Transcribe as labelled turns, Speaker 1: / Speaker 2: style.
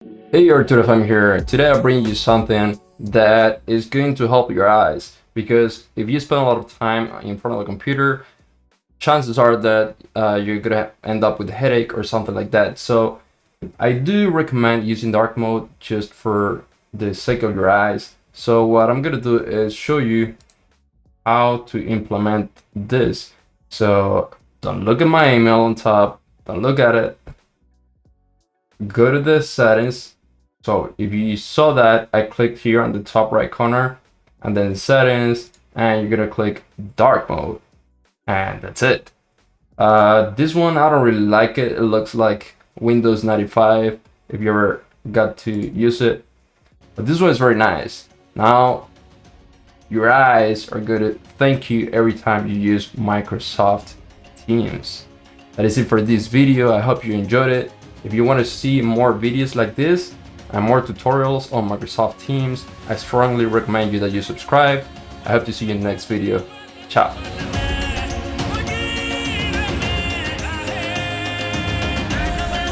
Speaker 1: Hey Arturo, I'm here. Today I bring you something that is going to help your eyes, because if you spend a lot of time in front of a computer, chances are that you're gonna end up with a headache or something like that. So I do recommend using dark mode just for the sake of your eyes. So what I'm gonna do is show you how to implement this. So don't look at my email on top, don't look at it. Go to the settings. So if you saw that, I clicked here on the top right corner and then settings, and you're gonna click dark mode, and that's it. This one, I don't really like it. It looks like Windows 95 if you ever got to use it. But this one is very nice. Now, your eyes are gonna thank you every time you use Microsoft Teams. That is it for this video. I hope you enjoyed it. If you want to see more videos like this and more tutorials on Microsoft Teams, I strongly recommend you that you subscribe. I hope to see you in the next video. Ciao.